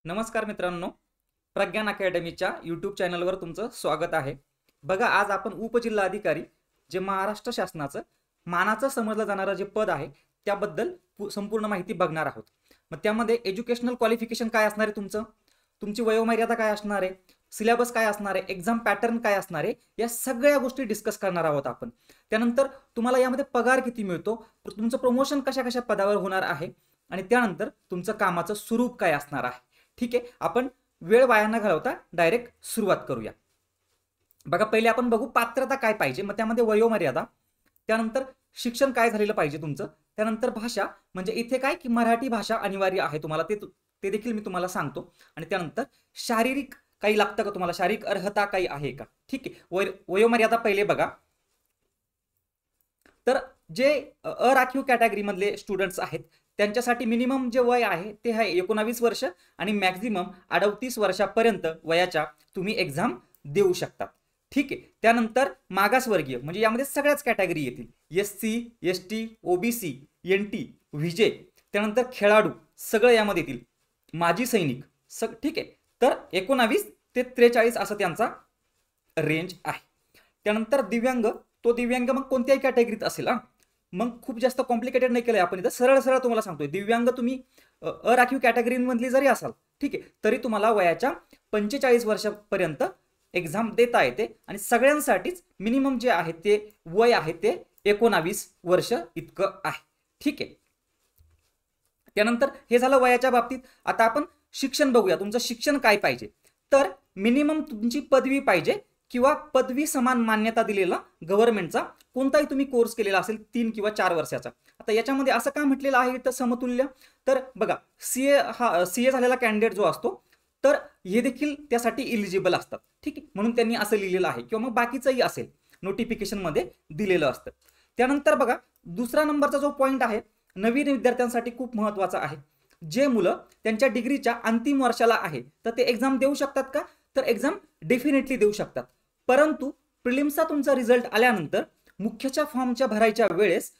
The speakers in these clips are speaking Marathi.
नमस्कार मित्रांनो, प्रज्ञान अकॅडमीच्या यूट्यूब चॅनलवर तुमचं स्वागत आहे. बघा, आज आपण उपजिल्हाधिकारी जे महाराष्ट्र शासनाचं मानाचं समजलं जाणारं जे पद आहे त्याबद्दल संपूर्ण माहिती बघणार आहोत. मग त्यामध्ये एज्युकेशनल क्वालिफिकेशन काय असणार आहे, तुमची वयोमर्यादा काय असणार आहे, सिलेबस काय असणार आहे, एक्झाम पॅटर्न काय असणार आहे, या सगळ्या गोष्टी डिस्कस करणार आहोत आपण. त्यानंतर तुम्हाला यामध्ये पगार किती मिळतो, तुमचं प्रमोशन कशा कशा पदावर होणार आहे आणि त्यानंतर तुमचं कामाचं स्वरूप काय असणार आहे. ठीक आहे, आपण वेळ वाया न घालवता डायरेक्ट सुरुवात करूया. बघा, पहिले आपण बघू पात्रता काय पाहिजे, मग त्यामध्ये वयोमर्यादा, त्यानंतर शिक्षण काय झालेलं पाहिजे तुमचं, त्यानंतर भाषा म्हणजे इथे काय की मराठी भाषा अनिवार्य आहे तुम्हाला, ते देखील मी तुम्हाला सांगतो. आणि त्यानंतर शारीरिक काही लागतं का तुम्हाला, शारीरिक अर्हता काही आहे का. ठीक आहे, वयोमर्यादा पहिले बघा. तर जे अराखीव कॅटेगरीमधले स्टुडंट्स आहेत त्यांच्यासाठी मिनिमम जे वय आहे ते आहे 19 वर्ष आणि मॅक्झिमम 38 वर्षापर्यंत वयाच्या तुम्ही एक्झाम देऊ शकता. ठीक आहे, त्यानंतर मागासवर्गीय म्हणजे यामध्ये सगळ्याच कॅटेगरी येतील, SC ST OBC NT VJ, त्यानंतर खेळाडू सगळं यामध्ये येतील, माजी सैनिक ठीक आहे. तर 19 ते 43 असं त्यांचा रेंज आहे. त्यानंतर दिव्यांग, तो दिव्यांग मग कोणत्याही कॅटेगरीत असेल. मग खूप जास्त कॉम्प्लिकेटेड नाही केलंय आपण, इथं सरळ सरळ तुम्हाला सांगतोय. दिव्यांग तुम्ही अराखीव कॅटेगरीमधली जरी असाल, ठीक आहे, तरी तुम्हाला वयाच्या 45 वर्षापर्यंत एक्झाम देता येते आणि सगळ्यांसाठीच मिनिमम जे आहे ते वय आहे ते 19 वर्ष इतकं आहे. ठीक आहे, त्यानंतर हे झालं वयाच्या बाबतीत. आता आपण शिक्षण बघूया, तुमचं शिक्षण काय पाहिजे. तर मिनिमम तुमची पदवी पाहिजे किंवा पदवी समान मान्यता दिलेला गव्हर्नमेंटचा कोणताही तुम्ही कोर्स केलेला असेल 3 किंवा 4 वर्षाचा. आता याच्यामध्ये असं का म्हटलेलं आहे तर समतुल्य. तर बघा, सीए झालेला कॅन्डिडेट जो असतो तर हे देखील त्यासाठी इलिजिबल असतात. ठीक आहे, म्हणून त्यांनी असं लिहिलेलं आहे, किंवा मग बाकीचंही असेल नोटिफिकेशनमध्ये दिलेलं असतं. त्यानंतर बघा, दुसरा नंबरचा जो पॉईंट आहे नवीन विद्यार्थ्यांसाठी खूप महत्त्वाचा आहे. जे मुलं त्यांच्या डिग्रीच्या अंतिम वर्षाला आहे तर ते एक्झाम देऊ शकतात का, तर एक्झाम डेफिनेटली देऊ शकतात. परंतु प्रिलिम्सचा तुमचा रिझल्ट आल्यानंतर मुख्यच्या फॉर्मच्या भरायच्या वेळेस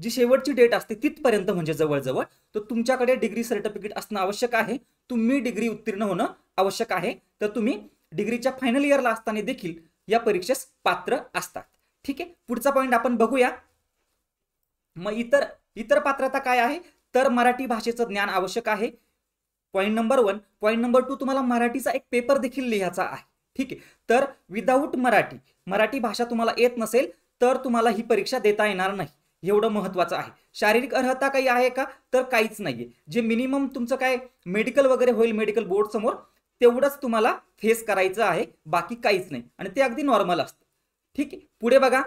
जी शेवटची डेट असते तिथपर्यंत म्हणजे जवळजवळ, तर तुमच्याकडे डिग्री सर्टिफिकेट असणं आवश्यक आहे, तुम्ही डिग्री उत्तीर्ण होणं आवश्यक आहे. तर तुम्ही डिग्रीच्या फायनल इयरला असताना देखील या परीक्षेस पात्र असतात. ठीक आहे, पुढचा पॉईंट आपण बघूया. मग इतर पात्रता काय आहे, तर मराठी भाषेचं ज्ञान आवश्यक आहे, पॉईंट नंबर 1. पॉईंट नंबर 2, तुम्हाला मराठीचा एक पेपर देखील लिहायचा आहे. ठीक आहे, तर विदाऊट मराठी भाषा तुम्हाला येत नसेल तर तुम्हाला ही परीक्षा देता येणार नाही, एवढं महत्त्वाचं आहे. शारीरिक अर्हता काही आहे का, तर काहीच नाहीये. जे मिनिमम तुमचं काय मेडिकल वगैरे होईल मेडिकल बोर्ड समोर, तेवढंच तुम्हाला फेस करायचं आहे, बाकी काहीच नाही, आणि ते अगदी नॉर्मल असतं. ठीक आहे, पुढे बघा,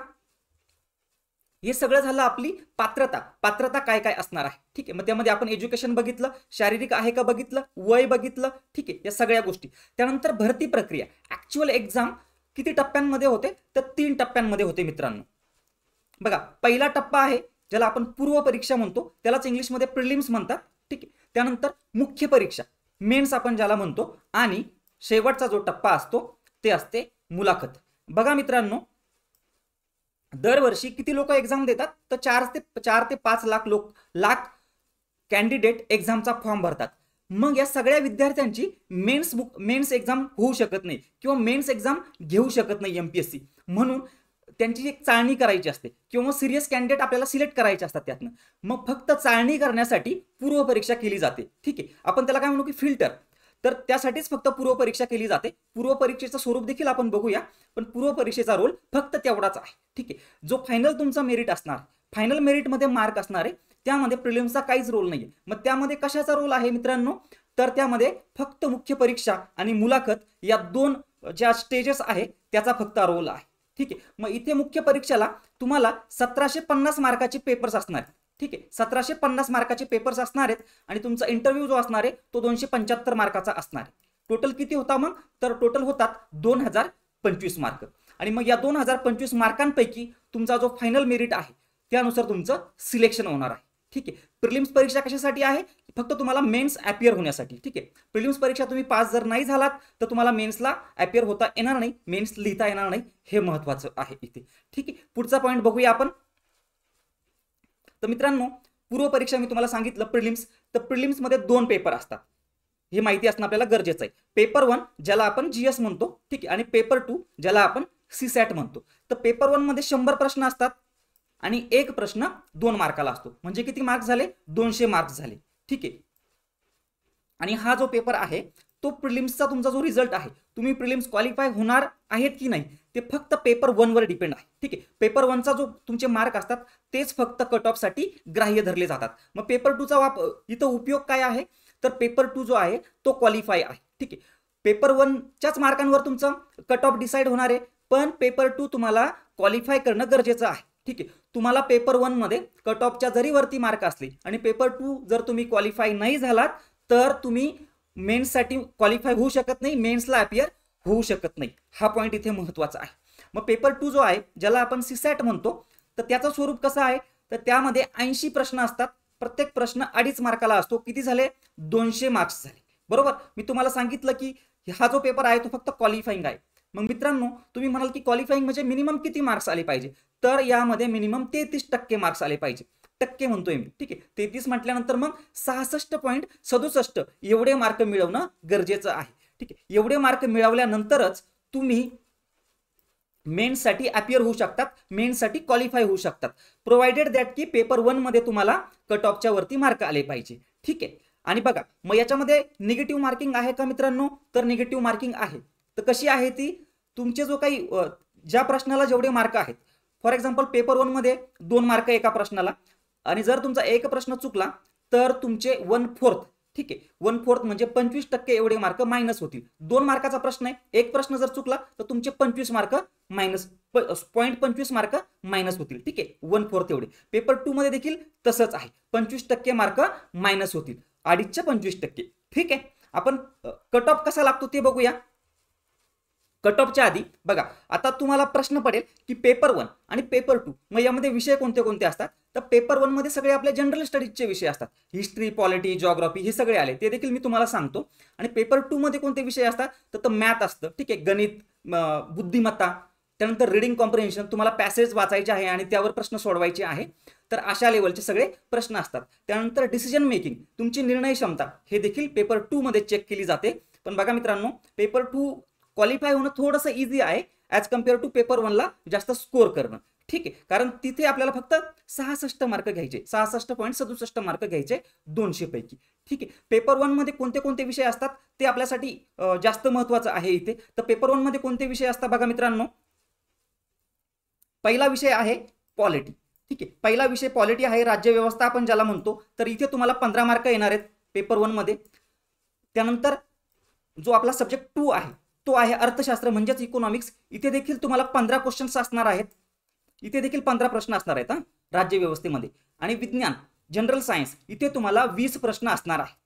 हे सगळं झालं आपली पात्रता काय काय असणार आहे. ठीक आहे, मग त्यामध्ये आपण एज्युकेशन बघितलं, शारीरिक आहे का बघितलं, वय बघितलं. ठीक आहे, या सगळ्या गोष्टी. त्यानंतर भरती प्रक्रिया, ऍक्च्युअल एक्झाम किती टप्प्यांमध्ये होते, तर 3 टप्प्यांमध्ये होते मित्रांनो. बघा, पहिला टप्पा आहे ज्याला आपण पूर्व परीक्षा म्हणतो, त्यालाच इंग्लिशमध्ये प्रिलिम्स म्हणतात. ठीक आहे, त्यानंतर मुख्य परीक्षा मेन्स आपण ज्याला म्हणतो, आणि शेवटचा जो टप्पा असतो ते असते मुलाखत. बघा मित्रांनो, दरवर्षी किती लोक एक्झाम देतात, तर 4 ते 5 लाख कॅन्डिडेट एक्झामचा फॉर्म भरतात. मग या सगळ्या विद्यार्थ्यांची मेन्स एक्झाम होऊ शकत नाही किंवा मेन्स एक्झाम घेऊ शकत नाही MPSC, म्हणून त्यांची एक चाळणी करायची असते, किंवा सिरियस कॅन्डिडेट आपल्याला सिलेक्ट करायचे असतात त्यातनं. मग फक्त चाळणी करण्यासाठी पूर्व परीक्षा केली जाते. ठीक आहे, आपण त्याला काय म्हणू की फिल्टर. तर त्यासाठीच फक्त पूर्व परीक्षा केली जाते. पूर्व परीक्षेचं स्वरूप देखील आपण बघूया, पण पूर्व परीक्षेचा रोल फक्त तेवढाच आहे. ठीक आहे, जो फायनल तुमचा मेरिट असणार, फायनल मेरिटमध्ये मार्क असणार आहे, त्यामध्ये प्रिलिम्सचा काहीच रोल नाही. मग त्यामध्ये कशाचा रोल आहे मित्रांनो, तर त्यामध्ये फक्त मुख्य परीक्षा आणि मुलाखत या 2 ज्या स्टेजेस आहे त्याचा फक्त रोल आहे. ठीक आहे, मग इथे मुख्य परीक्षेला तुम्हाला 1750 मार्काचे पेपर्स असणार आहेत. ठीक आहे, 1750 मार्काचे पेपर्स असणार आहेत, आणि तुमचा इंटरव्ह्यू जो असणार आहे तो 275 मार्काचा असणार आहे. टोटल किती होता मग, तर टोटल होतात 2025 मार्क. आणि मग या 2025 मार्कांपैकी तुमचा जो फायनल मेरिट आहे त्यानुसार तुमचं सिलेक्शन होणार आहे. ठीक आहे, प्रिलिम्स परीक्षा कशासाठी आहे, फक्त तुम्हाला मेन्स अपियर होण्यासाठी. ठीक आहे, प्रिलिम्स परीक्षा तुम्ही पास जर नाही झालात तर तुम्हाला मेन्सला अपियर होता येणार नाही, मेन्स लिहिता येणार नाही, हे महत्त्वाचं आहे इथे. ठीक आहे, पुढचा पॉईंट बघूया आपण. तर मित्रांनो, पूर्व परीक्षा मी तुम्हाला सांगितलं प्रिलिम्स, तर प्रिलिम्समध्ये 2 पेपर असतात. हे माहिती असणं आपल्याला गरजेचं आहे. पेपर 1 ज्याला आपण GS म्हणतो, ठीक आहे, आणि पेपर 2 ज्याला आपण CSAT म्हणतो. तर पेपर 1 मध्ये 100 प्रश्न असतात आणि एक प्रश्न 2 मार्काला असतो. म्हणजे किती मार्क्स झाले? 200 मार्क्स झाले. ठीक आहे. आणि हा जो पेपर आहे तो प्रिलिम्सचा तुमचा जो रिझल्ट आहे, तुम्ही प्रिलिम्स क्वालिफाय होणार आहेत की नाही ते फक्त पेपर 1 वर डिपेंड आहे. ठीक आहे. पेपर 1चा जो तुमचे मार्क असतात तेच फक्त कट ऑफ साठी ग्राह्य धरले जातात. मग पेपर 2चा इथं उपयोग काय आहे? तर पेपर 2 जो आहे तो क्वालिफाय आहे. ठीक आहे. पेपर 1च्याच मार्कांवर तुमचं कट ऑफ डिसाईड होणार आहे, पण पेपर 2 तुम्हाला क्वालिफाय करणं गरजेचं आहे. ठीक आहे. तुम्हाला पेपर 1 मध्ये कट ऑफच्या जरी वरती मार्क असले आणि पेपर 2 जर तुम्ही क्वालिफाय नाही झालात तर तुम्ही मेन्ससाठी क्वालिफाय होऊ शकत नाही, मेन्सला अपियर होऊ शकत नाही. हा पॉईंट इथे महत्त्वाचा आहे. मग पेपर 2 जो आहे ज्याला आपण CSAT म्हणतो, तर त्याचं स्वरूप कसं आहे? तर त्यामध्ये 80 प्रश्न असतात. प्रत्येक प्रश्न 2.5 मार्काला असतो. किती झाले? 200 मार्क्स झाले. बरोबर. मी तुम्हाला सांगितलं की हा जो पेपर आहे तो फक्त क्वालिफाईंग आहे. मग मित्रांनो, तुम्ही म्हणाल की क्वालिफाईंग म्हणजे मिनिमम किती मार्क्स आले पाहिजे? तर यामध्ये मिनिमम 33% मार्क्स आले पाहिजे. टक्के म्हणतोय मी. ठीक आहे. 33 म्हटल्यानंतर मग 66.67 एवढे मार्क मिळवणं गरजेचं आहे. ठीक आहे. एवढे मार्क मिळवल्यानंतरच तुम्ही मेन्ससाठी अपियर होऊ शकतात, मेन्ससाठी क्वालिफाय होऊ शकतात, प्रोव्हाइडेड दॅट की पेपर 1 मध्ये तुम्हाला कट ऑफच्या वरती मार्क आले पाहिजे. ठीक आहे. आणि बघा, मग याच्यामध्ये निगेटिव्ह मार्किंग आहे का मित्रांनो? तर निगेटिव्ह मार्किंग आहे. तर कशी आहे ती? तुमचे जो काही ज्या प्रश्नाला जेवढे मार्क आहेत, फॉर एक्झाम्पल पेपर 1 मध्ये 2 मार्क एका प्रश्नाला, आणि जर तुमचा एक प्रश्न चुकला तर तुमचे 1/4, ठीक आहे, 1/4 म्हणजे 25% एवढे मार्क मायनस होतील. 2 मार्काचा प्रश्न आहे, एक प्रश्न जर चुकला तर तुमचे 25 मार्क मायनस 0.25 मार्क मायनस होतील. ठीक आहे. 1/4 एवढे. पेपर 2 मध्ये देखील तसंच आहे. 25% मार्क मायनस होतील. 2.5च्या 25%. ठीक आहे. आपण कट ऑफ कसा लागतो ते बघूया. कट ऑफच्या आधी बघा, आता तुम्हाला प्रश्न पडेल की पेपर 1 आणि पेपर 2 मग यामध्ये विषय कोणते कोणते असतात? तर पेपर 1 मध्ये सगळे आपले जनरल स्टडीजचे विषय असतात. हिस्ट्री, पॉलिटी, जिओग्राफी हे सगळे आले, ते देखील मी तुम्हाला सांगतो. आणि पेपर 2 मध्ये कोणते विषय असतात? तर मॅथ असतं. ठीक आहे. गणित, बुद्धिमत्ता, त्यानंतर रिडिंग कॉम्प्रिहेन्शन, तुम्हाला पॅसेज वाचायचे आहे आणि त्यावर प्रश्न सोडवायचे आहे. तर अशा लेवलचे सगळे प्रश्न असतात. त्यानंतर डिसिजन मेकिंग, तुमची निर्णय क्षमता, हे देखील पेपर 2 मध्ये चेक केली जाते. पण बघा मित्रांनो, पेपर 2 क्वालिफाय होणं थोडंसं इझी आहे ॲज कम्पेअर टू पेपर 1ला जास्त स्कोर करणं. ठीक आहे. कारण तिथे आपल्याला फक्त 66 मार्क घ्यायचे, 66.67 मार्क घ्यायचे 200 पैकी. ठीक आहे. पेपर 1 मध्ये कोणते कोणते विषय असतात ते आपल्यासाठी जास्त महत्त्वाचं आहे इथे. तर पेपर 1 मध्ये कोणते विषय असतात बघा मित्रांनो. पहिला विषय आहे पॉलिटी. ठीक आहे. पहिला विषय पॉलिटी आहे, राज्यव्यवस्था आपण ज्याला म्हणतो. तर इथे तुम्हाला 15 मार्क येणार आहेत पेपर 1 मध्ये. त्यानंतर जो आपला सब्जेक्ट 2 आहे तो आहे अर्थशास्त्र म्हणजेच इकॉनॉमिक्स. इथे देखील तुम्हाला 15 क्वेश्चन्स असणार आहेत. इथे देखील 15 प्रश्न असणार आहेत राज्यव्यवस्थेमध्ये. आणि विज्ञान, जनरल सायन्स, इथे तुम्हाला 20 प्रश्न असणार आहेत.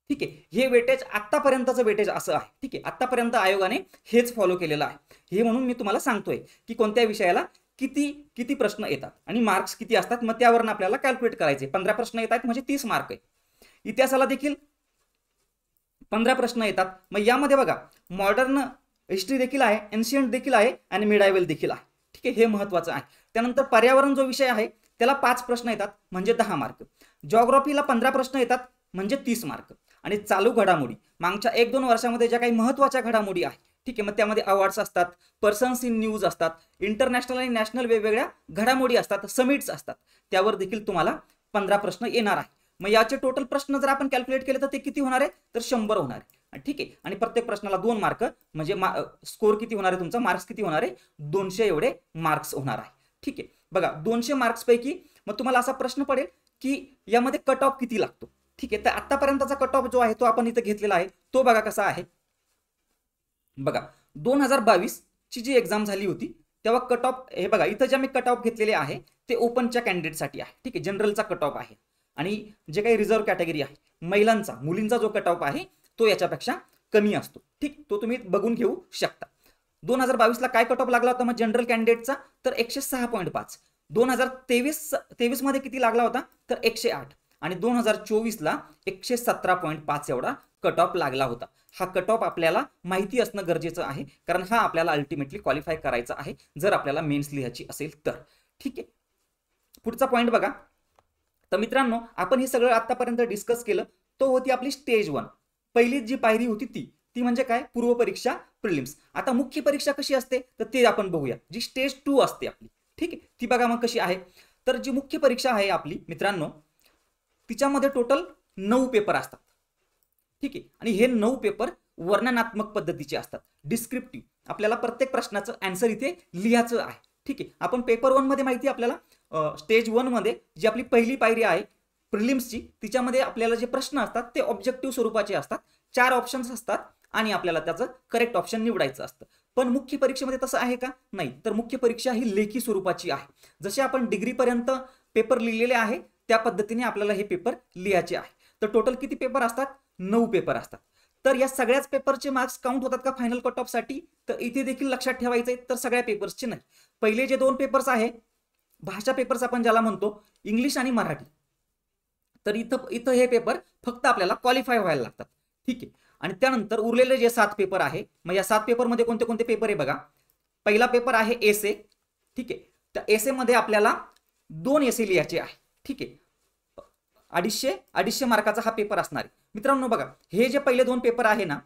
ठीक आहे. हे वेटेज आतापर्यंतचं वेटेज असं आहे. ठीक आहे. आतापर्यंत आयोगाने हेच फॉलो केलेलं आहे. हे म्हणून मी तुम्हाला सांगतोय की कोणत्या विषयाला किती किती प्रश्न येतात आणि मार्क्स किती असतात. मग त्यावरून आपल्याला कॅल्क्युलेट करायचे. 15 प्रश्न येतात म्हणजे 30 मार्क आहे. इतिहासाला देखील 15 प्रश्न येतात. मग यामध्ये बघा, मॉडर्न हिस्ट्री देखील आहे, एन्शियंट देखील आहे आणि मिडायवल देखील आहे. ठीक आहे. हे महत्त्वाचं आहे. त्यानंतर पर्यावरण जो विषय आहे त्याला 5 प्रश्न येतात म्हणजे 10 मार्क. जिओग्राफीला 15 प्रश्न येतात म्हणजे 30 मार्क. आणि चालू घडामोडी, मागच्या 1-2 वर्षामध्ये ज्या काही महत्त्वाच्या घडामोडी आहेत, ठीक आहे, मग त्यामध्ये अवॉर्ड्स असतात, पर्सन्स इन न्यूज असतात, इंटरनॅशनल आणि नॅशनल वेगवेगळ्या घडामोडी असतात, समिट्स असतात, त्यावर देखील तुम्हाला 15 प्रश्न येणार आहे. मग याचे टोटल प्रश्न जर आपण कॅल्क्युलेट केले तर ते किती होणार आहे? तर 100 होणार आहे. ठीक आहे. आणि प्रत्येक प्रश्नाला 2 मार्क म्हणजे स्कोर किती होणार आहे तुमचा? मार्क्स किती होणार आहे? 200 एवढे मार्क्स होणार आहे. ठीक आहे. बघा, 200 मार्क्स पैकी मग तुम्हाला असा प्रश्न पडेल की यामध्ये कट ऑफ किती लागतो? ठीक आहे. तर आतापर्यंतचा कट ऑफ जो आहे तो आपण इथे घेतलेला आहे. तो बघा कसा आहे. बघा, 2022 ची जी एक्झाम झाली होती तेव्हा कट ऑफ, हे बघा इथं जे मी कट ऑफ घेतलेले आहे ते ओपनच्या कॅन्डिडेटसाठी आहे. ठीक आहे. जनरलचा कट ऑफ आहे. आणि जे काही रिझर्व्ह कॅटेगरी आहे, महिलांचा, मुलींचा जो कट ऑफ आहे तो याच्यापेक्षा कमी असतो. ठीक, तो तुम्ही बघून घेऊ शकता. 2022ला काय कट ऑफ लागला होता मग जनरल कॅन्डिडेटचा? तर 106.5. 2023 मध्ये किती लागला होता? तर 108. आणि 2024ला 117.5 एवढा कट ऑफ लागला होता. हा कट ऑफ आपल्याला माहिती असणं गरजेचं आहे, कारण हा आपल्याला अल्टिमेटली क्वालिफाय करायचा आहे जर आपल्याला मेन्स लिहायची असेल तर. ठीक आहे. पुढचा पॉईंट बघा. तर मित्रांनो, आपण हे सगळं आतापर्यंत डिस्कस केलं. तो होती आपली स्टेज 1. पहिली जी पायरी होती ती म्हणजे काय, पूर्व परीक्षा प्रिलिम्स. आता मुख्य परीक्षा कशी असते तर ते आपण बघूया, जी स्टेज 2 असते आपली. ठीक आहे, ती बघा मग कशी आहे. तर जी मुख्य परीक्षा आहे आपली मित्रांनो, तिच्यामध्ये टोटल 9 पेपर असतात. ठीक आहे, आणि हे 9 पेपर वर्णनात्मक पद्धतीचे असतात, डिस्क्रिप्टिव्ह. आपल्याला प्रत्येक प्रश्नाचं आन्सर इथे लिहायचं आहे. ठीक आहे, आपण पेपर 1 मध्ये माहिती आपल्याला स्टेज 1 मध्ये जी आपली पहिली पायरी आहे प्रिलिम्सची, तिच्यामध्ये आपल्याला जे प्रश्न असतात ते ऑब्जेक्टिव्ह स्वरूपाचे असतात. 4 ऑप्शन्स असतात आणि आपल्याला त्याचं करेक्ट ऑप्शन निवडायचं असतं. पण मुख्य परीक्षेमध्ये तसं आहे का, नाही. तर मुख्य परीक्षा ही लेखी स्वरूपाची आहे. जसे आपण डिग्रीपर्यंत पेपर लिहिलेले आहे त्या पद्धतीने आपल्याला हे पेपर लिहायचे आहे. तर टोटल किती पेपर असतात, 9 पेपर असतात. तर या सगळ्याच पेपरचे मार्क्स काउंट होतात का फायनल कट ऑफ साठी, तर इथे देखील लक्षात ठेवायचं आहे, तर सगळ्या पेपर्सचे नाही. पहिले जे 2 पेपर्स आहे भाषा पेपर्स आपण ज्याला म्हणतो, इंग्लिश आणि मराठी, तर इथं हे पेपर फक्त आपल्याला क्वालिफाय व्हायला लागतात. ठीक आहे, आणि त्यानंतर उरलेले जे 7 पेपर आहे, मग या 7 पेपरमध्ये कोणते कोणते पेपर आहे बघा. पहिला पेपर आहे एसे. ठीक आहे, त्या एसे मध्ये आपल्याला 2 एसे लिहायचे आहे. ठीक आहे, 250 मार्काचा हा पेपर असणार आहे. मित्रांनो बघा, हे जे पहिले 2 पेपर आहे ना,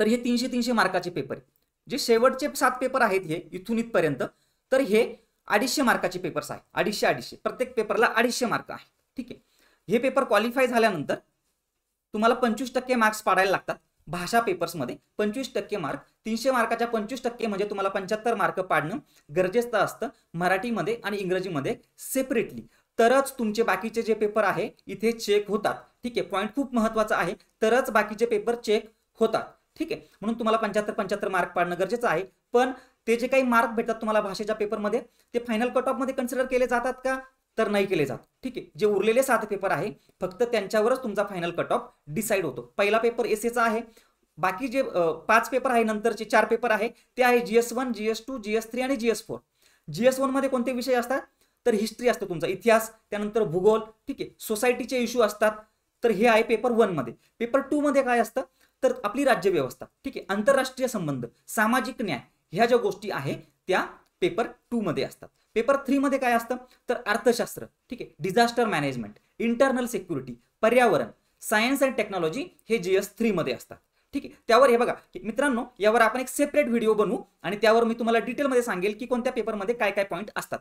तर हे 300 मार्काचे पेपर आहे. जे शेवटचे 7 पेपर आहेत हे इथून इथपर्यंत, तर हे 250 मार्काचे पेपर्स आहे. 250 प्रत्येक पेपरला 250 मार्क आहे. ठीक आहे, हे पेपर क्वालिफाय झाल्यानंतर तुम्हाला 25% मार्क्स पाडायला लागतात. भाषा पेपर्समध्ये 25% मार्क, 300 मार्काच्या 25% म्हणजे तुम्हाला 75 मार्क पाडणं गरजेचं असतं मराठीमध्ये आणि इंग्रजीमध्ये सेपरेटली. तरच तुमचे बाकीचे जे पेपर आहे इथे चेक होतात. ठीक आहे, पॉईंट खूप महत्वाचा आहे, तरच बाकीचे पेपर चेक होतात. ठीक आहे, म्हणून तुम्हाला 75 मार्क पाडणं गरजेचं आहे. पण ते जे काही मार्क भेटतात तुम्हाला भाषेच्या पेपरमध्ये, ते फायनल कट ऑफ मध्ये कन्सिडर केले जातात का, तर नाही केले जात. ठीक आहे, जे उरलेले 7 पेपर आहे फक्त त्यांच्यावरच तुमचा फायनल कट ऑफ डिसाईड होतो. पहिला पेपर एसेचा आहे. बाकी जे 5 पेपर आहे, नंतरचे 4 पेपर आहे ते आहे GS1, GS2, GS3 आणि GS4. GS1 मध्ये कोणते विषय असतात, तर हिस्ट्री असतो तुमचा, इतिहास, त्यानंतर भूगोल. ठीक आहे, सोसायटीचे इश्यू असतात. तर हे आहे पेपर 1 मध्ये. पेपर 2 मध्ये काय असतं, तर आपली राज्यव्यवस्था. ठीक आहे, आंतरराष्ट्रीय संबंध, सामाजिक न्याय, ह्या ज्या गोष्टी आहे त्या पेपर 2 मध्ये असतात. पेपर 3 मध्ये काय असतं, तर अर्थशास्त्र. ठीक आहे, डिझास्टर मॅनेजमेंट, इंटरनल सिक्युरिटी, पर्यावरण, सायन्स अँड टेक्नॉलॉजी हे GS3 मध्ये असतात. ठीक आहे, त्यावर हे बघा मित्रांनो, यावर आपण एक सेपरेट व्हिडिओ बनवू आणि त्यावर मी तुम्हाला डिटेलमध्ये सांगेल की कोणत्या पेपरमध्ये काय काय पॉईंट असतात.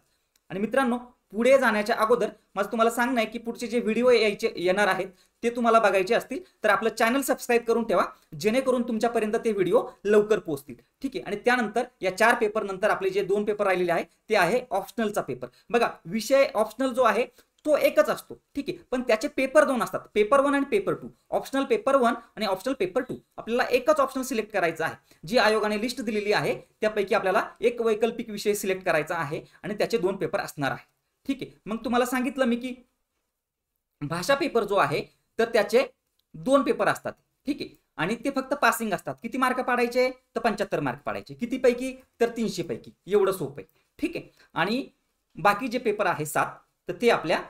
आणि मित्रांनो, पुढे जाण्याच्या अगोदर माझं तुम्हाला सांगणं आहे की पुढचे जे व्हिडिओ येणार आहेत ते तुम्हाला बघायचे असतील तर आपलं चॅनल सबस्क्राईब करून ठेवा, जेणेकरून तुमच्यापर्यंत ते व्हिडिओ लवकर पोहोचतील. ठीक आहे, आणि त्यानंतर या 4 पेपर नंतर आपले जे 2 पेपर राहिलेले आहे ते आहे ऑप्शनलचा पेपर. बघा, विषय ऑप्शनल जो आहे तो एकच असतो. ठीक आहे, पण त्याचे पेपर 2 असतात, पेपर 1 आणि पेपर 2. ऑप्शनल पेपर 1 आणि ऑप्शनल पेपर 2. आपल्याला एकच ऑप्शनल सिलेक्ट करायचा आहे. जी आयोगाने लिस्ट दिलेली आहे त्यापैकी आपल्याला एक वैकल्पिक विषय सिलेक्ट करायचा आहे आणि त्याचे 2 पेपर असणार आहे. ठीक आहे, मग तुम्हाला सांगितलं मी की भाषा पेपर जो आहे तर त्याचे 2 पेपर असतात. ठीक आहे, आणि ते फक्त पासिंग असतात. किती मार्क पाडायचे, तर 75 मार्क पाडायचे. किती पैकी, तर 300 पैकी. एवढं सोपं आहे. ठीक आहे, आणि बाकी जे पेपर आहे 7, तर ते आपल्या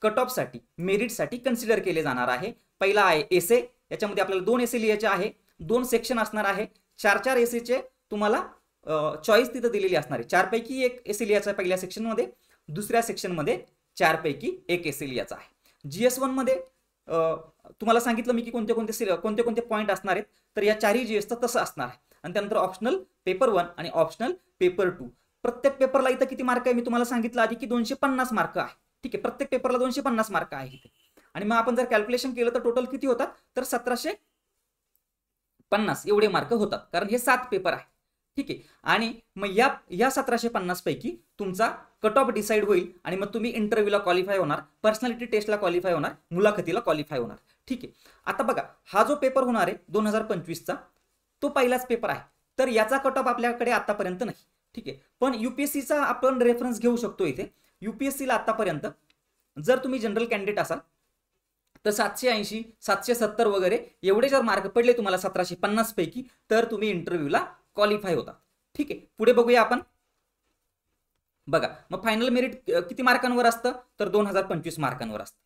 कट ऑफ साठी, मेरिटसाठी कन्सिडर केले जाणार आहे. पहिला आहे एसे, याच्यामध्ये आपल्याला 2 एसे लिहायचे आहे. 2 सेक्शन असणार आहे. 4 एसेचे तुम्हाला चॉईस तिथं दिलेली असणार आहे. 4 पैकी 1 एसे लिहायचा आहे पहिल्या सेक्शनमध्ये, दुसऱ्या सेक्शनमध्ये 4 पैकी 1 एसे लिहायचा आहे. GS1 मध्ये तुम्हाला सांगितलं मी की कोणते कोणते पॉईंट असणार आहेत, तर या 4ही GS तसं असणार आहे. आणि त्यानंतर ऑप्शनल पेपर 1 आणि ऑप्शनल पेपर 2. प्रत्येक पेपरला इथं किती मार्क आहे मी तुम्हाला सांगितलं आधी की 250 मार्क आहे. ठीक आहे, प्रत्येक पेपरला 250 मार्क आहे इथे. आणि मग आपण जर कॅल्क्युलेशन केलं तर टोटल किती होतात, तर 1750 एवढे मार्क होतात, कारण हे 7 पेपर आहे. ठीक आहे, आणि मग या 1750 पैकी तुमचा कट ऑफ डिसाईड होईल आणि मग तुम्ही इंटरव्ह्यूला क्वालिफाय होणार, पर्सनॅलिटी टेस्टला क्वालिफाय होणार, मुलाखतीला क्वालिफाय होणार. ठीक आहे, आता बघा, हा जो पेपर होणार आहे 2025चा तो पहिलाच पेपर आहे. तर याचा कट ऑफ आपल्याकडे आतापर्यंत नाही. ठीक आहे, पण UPSCचा आपण रेफरन्स घेऊ शकतो. इथे UPSCला आतापर्यंत जर तुम्ही जनरल कॅन्डिडेट असाल तर 780, 770 वगैरे एवढे जर मार्क पडले तुम्हाला 1750 पैकी, तर तुम्ही इंटरव्ह्यूला क्वालिफाय होता. ठीक आहे, पुढे बघूया आपण. बघा, मग फायनल मेरिट किती मार्कांवर असतं, तर 2025 मार्कांवर असतं.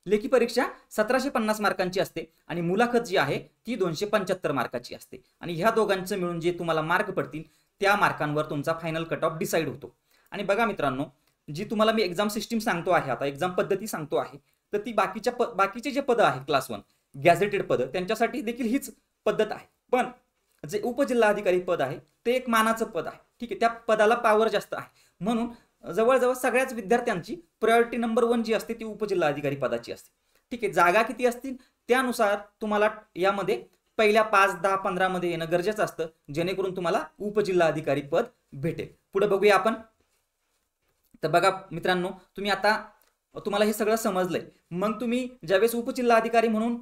लेखी परीक्षा 1750 मार्कांची असते आणि मुलाखत जी आहे ती 275 मार्काची असते. आणि ह्या दोघांचं मिळून जे तुम्हाला मार्क पडतील त्या मार्कांवर तुमचा फायनल कट ऑफ डिसाईड होतो. आणि बघा मित्रांनो, जी तुम्हाला मी एक्झाम सिस्टीम सांगतो आहे, आता एक्झाम पद्धती सांगतो आहे, तर ती बाकीचे जे पद आहे क्लास 1 गॅझेटेड पद त्यांच्यासाठी देखील हीच पद्धत आहे. पण जे उपजिल्हाधिकारी पद आहे ते एक मानाचं पद आहे. ठीक आहे, त्या पदाला पॉवर जास्त आहे, म्हणून जवळजवळ सगळ्याच विद्यार्थ्यांची प्रायोरिटी नंबर 1 जी असते ती उपजिल्हाधिकारी पदाची असते. ठीक आहे, जागा किती असतील त्यानुसार तुम्हाला यामध्ये पहिल्या 5, 10, 15 मध्ये येणं गरजेचं असतं, जेणेकरून तुम्हाला उपजिल्हाधिकारी पद भेटेल. पुढे बघूया आपण. तर बघा मित्रांनो, तुम्हाला हे सगळं समजलंय. मग तुम्ही ज्यावेळेस उपजिल्हाधिकारी म्हणून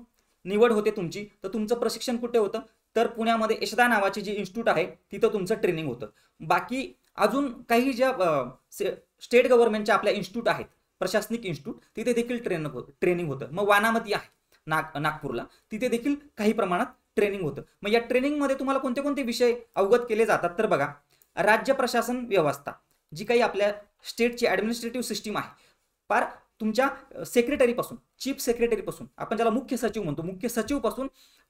निवड होते तुमची, तर तुमचं प्रशिक्षण कुठे होतं, तर पुण्यामध्ये यशदा नावाची जी इन्स्टिट्यूट आहे तिथं तुमचं ट्रेनिंग होतं. बाकी अजून काही ज्या स्टेट गव्हर्नमेंटच्या आपल्या इन्स्टिट्यूट आहेत, प्रशासनिक इन्स्टिट्यूट, तिथे देखील ट्रेनिंग होतं. मग वानामती आहे नागपूरला, तिथे देखील काही प्रमाणात ट्रेनिंग होतं. मग या ट्रेनिंगमध्ये तुम्हाला कोणते कोणते विषय अवगत केले जातात, तर बघा, राज्य प्रशासन व्यवस्था, जी काही आपल्या स्टेटची ॲडमिनिस्ट्रेटिव्ह सिस्टीम आहे, पार तुमच्या सेक्रेटरीपासून, चीफ सेक्रेटरीपासून, आपण ज्याला मुख्य सचिव म्हणतो, मुख्य सचिवपासून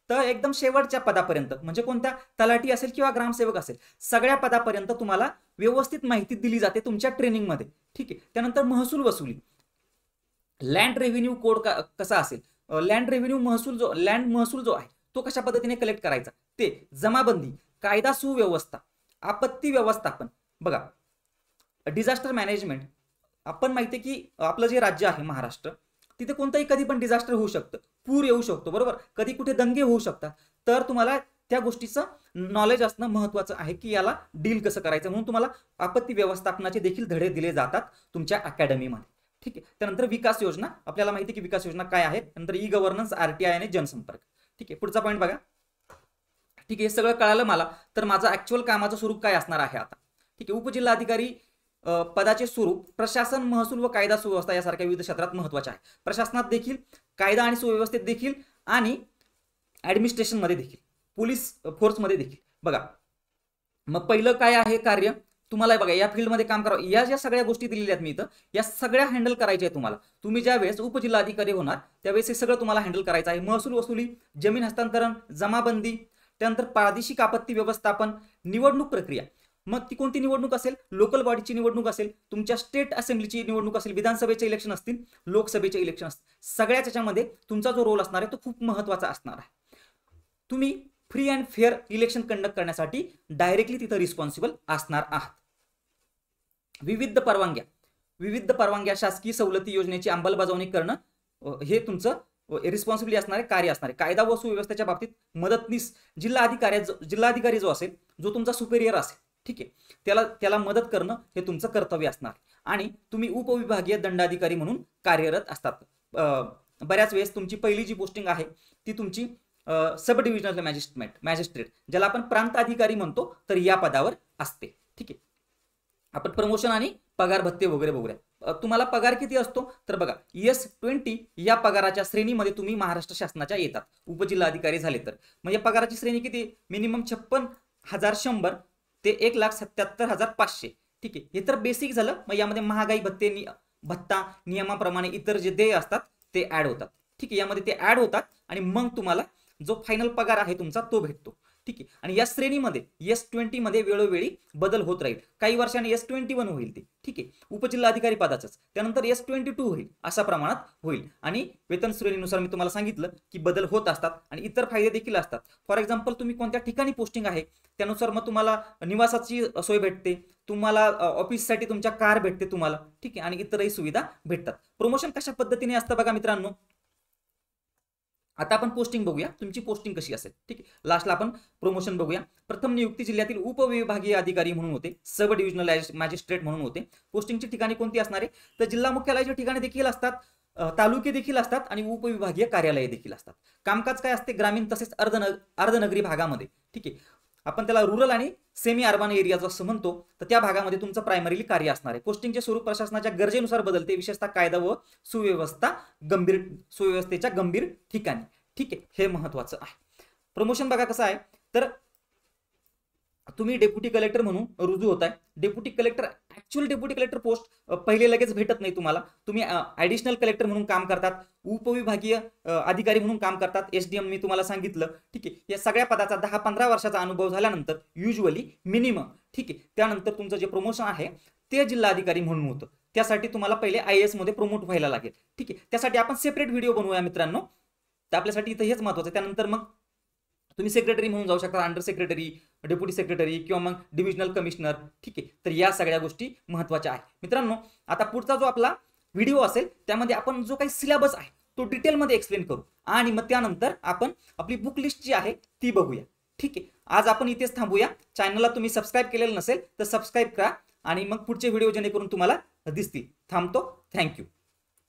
तर एकदम शेवटच्या पदापर्यंत, म्हणजे कोणत्या तलाठी असेल किंवा ग्रामसेवक असेल, सगळ्या पदापर्यंत तुम्हाला व्यवस्थित माहिती दिली जाते तुमच्या ट्रेनिंगमध्ये. ठीक आहे, त्यानंतर महसूल वसुली, लँड रेव्हेन्यू कोड कसा असेल, लँड महसूल जो आहे तो कशा पद्धतीने कलेक्ट करायचा, ते जमाबंदी, कायदा सुव्यवस्था, आपत्ती व्यवस्थापन. बघा, डिझास्टर मॅनेजमेंट, आपण माहिती आहे की आपलं जे राज्य आहे महाराष्ट्र, तिथे कोणताही कधी पण डिझास्टर होऊ शकतं, पूर येऊ शकतो, बरोबर, कधी कुठे दंगे होऊ शकतात. तर तुम्हाला त्या गोष्टीचं नॉलेज असणं महत्त्वाचं आहे की याला डील कसं करायचं, म्हणून तुम्हाला आपत्ती व्यवस्थापनाचे देखील धडे दिले जातात तुमच्या अकॅडमीमध्ये. ठीक आहे, त्यानंतर विकास योजना, आपल्याला माहिती आहे की विकास योजना काय आहेत. नंतर ई गव्हर्नन्स, RTI आणि जनसंपर्क. ठीक आहे, पुढचा पॉईंट बघा. ठीक आहे, हे सगळं कळालं मला, तर माझं ऍक्च्युअल कामाचं स्वरूप काय असणार आहे आता. ठीक आहे, उपजिल्हाधिकारी पदाचे स्वरूप प्रशासन, महसूल व कायदा सुव्यवस्था यासारख्या विविध क्षेत्रात महत्त्वाचे आहे. प्रशासनात देखील, कायदा आणि सुव्यवस्थेत देखील, आणि ॲडमिनिस्ट्रेशनमध्ये देखील, पोलीस फोर्समध्ये देखील. बघा, मग पहिलं काय आहे कार्य, तुम्हाला बघा या फील्डमध्ये काम करावं. या ज्या सगळ्या गोष्टी दिलेल्या आहेत मी इथं, या सगळ्या हँडल करायच्या आहेत तुम्हाला. तुम्ही ज्या वेळेस उपजिल्हाधिकारी होणार त्यावेळेस हे सगळं तुम्हाला हँडल करायचं आहे. महसूल वसुली, जमीन हस्तांतरण, जमाबंदी, त्यानंतर प्रादेशिक आपत्ती व्यवस्थापन, निवडणूक प्रक्रिया. मग ती कोणती निवडणूक असेल, लोकल बॉडीची निवडणूक असेल, तुमच्या स्टेट असेंब्लीची निवडणूक असेल, विधानसभेचे इलेक्शन असतील, लोकसभेचे इलेक्शन असतील, सगळ्याच याच्यामध्ये तुमचा जो रोल असणार आहे तो खूप महत्त्वाचा असणार आहे. तुम्ही free and fair election conduct करण्यासाठी डायरेक्टली तिथं रिस्पॉन्सिबल असणार आहात. विविध परवानग्या, शासकीय सवलती योजनेची अंमलबजावणी करणं हे तुमचं रिस्पॉन्सिबिलिटी असणारे कार्य असणार आहे. कायदा व सुव्यवस्थेच्या बाबतीत मदतनीस, जिल्हाधिकारी जो असेल, जो तुमचा सुपेरियर असेल, ठीक आहे, त्याला मदत करणं हे तुमचं कर्तव्य असणार. आणि तुम्ही उपविभागीय दंडाधिकारी म्हणून कार्यरत असतात. बऱ्याच वेळेस तुमची पहिली जी पोस्टिंग आहे ती तुमची सब डिव्हिजनल मॅजिस्ट्रेट, ज्याला आपण प्रांत अधिकारी म्हणतो, तर या पदावर असते. ठीक आहे, आपण प्रमोशन आणि पगार भत्ते वगैरे बघूया. तुम्हाला पगार किती असतो, तर बघा, S20 या पगाराच्या श्रेणीमध्ये तुम्ही महाराष्ट्र शासनाच्या येतात, उपजिल्हाधिकारी झाले तर. म्हणजे पगाराची श्रेणी किती, मिनिमम 56,100 ते 1,77,500. ठीक आहे, हे तर बेसिक झालं. मग यामध्ये महागाई भत्ता नियमाप्रमाणे इतर जे देय असतात ते ऍड होतात. ठीक आहे, यामध्ये ते ऍड होतात आणि मग तुम्हाला जो फायनल पगार आहे तुमचा तो भेटतो. ठीक आहे, आणि या श्रेणीमध्ये S20 मध्ये वेळोवेळी बदल होत राहील. काही वर्षांनी S21 होईल ते. ठीक आहे, उपजिल्हाधिकारी पदाचंच, त्यानंतर S22 होईल, अशा प्रमाणात होईल. आणि वेतन श्रेणीनुसार मी तुम्हाला सांगितलं की बदल होत असतात आणि इतर फायदे देखील असतात. फॉर एक्झाम्पल, तुम्ही कोणत्या ठिकाणी पोस्टिंग आहे त्यानुसार मग तुम्हाला निवासाची सोय भेटते, तुम्हाला ऑफिससाठी तुमच्या कार भेटते तुम्हाला. ठीक आहे, आणि इतरही सुविधा भेटतात. प्रमोशन कशा पद्धतीने असतं बघा मित्रांनो. आता आपण पोस्टिंग बघूया, तुमची पोस्टिंग कशी असेल. ठीक आहे, लास्टला आपण प्रमोशन बघूया. प्रथम नियुक्ती जिल्ह्यातील उपविभागीय अधिकारी म्हणून होते, सब डिव्हिजनल मॅजिस्ट्रेट म्हणून होते. पोस्टिंगची ठिकाणी कोणती असणार आहे, तर जिल्हा मुख्यालयाची ठिकाणे देखील असतात, तालुके देखील असतात आणि उपविभागीय कार्यालये देखील असतात. कामकाज काय असते, ग्रामीण तसेच अर्धनगरी भागामध्ये. ठीक आहे, आपण त्याला रुरल आणि सेमी अर्बन एरियाज असं म्हणतो, तर त्या भागामध्ये तुमचं प्रायमरीली कार्य असणार आहे. पोस्टिंगचे स्वरूप प्रशासनाच्या गरजेनुसार बदलते, विशेषतः कायदा व सुव्यवस्थेच्या गंभीर ठिकाणी. ठीक आहे, हे महत्वाचं आहे. प्रमोशन बघा कसं आहे, तर तुम्ही डेप्युटी कलेक्टर म्हणून रुजू होताय. Deputy collector, actual deputy collector post पहिले लगेच भेटत नाही तुम्हाला. तुम्ही ऍडिशनल कलेक्टर म्हणून काम करतात, उपविभागीय अधिकारी म्हणून काम करतात, SDM मी तुम्हाला सांगितलं. ठीक आहे, या सगळ्या पदाचा 10-15 वर्षाचा अनुभव झाल्यानंतर युजली मिनिमम, ठीक आहे, त्यानंतर तुमचं जे प्रमोशन आहे ते जिल्हाधिकारी म्हणून होतं. त्यासाठी तुम्हाला पहिले IAS मध्ये प्रमोट व्हायला लागेल. ठीक आहे, त्यासाठी आपण सेपरेट व्हिडिओ बनवूया मित्रांनो. तर आपल्यासाठी इथं हेच महत्त्वाचं आहे. त्यानंतर मग तुम्ही सेक्रेटरी म्हणून जाऊ शकता, अंडर सेक्रेटरी, डेप्युटी सेक्रेटरी किंवा मग डिव्हिजनल कमिशनर. ठीक आहे, तर या सगळ्या गोष्टी महत्त्वाच्या आहेत. मित्रांनो, आता पुढचा जो आपला व्हिडिओ असेल त्यामध्ये आपण जो काही सिलेबस आहे तो डिटेलमध्ये एक्सप्लेन करू आणि मग त्यानंतर आपण आपली बुक लिस्ट जी आहे ती बघूया. ठीक आहे, आज आपण इथेच थांबूया. चॅनलला तुम्ही सबस्क्राईब केलेलं नसेल तर सबस्क्राईब करा आणि मग पुढचे व्हिडिओ जेणेकरून तुम्हाला दिसतील. थांबतो. थँक्यू.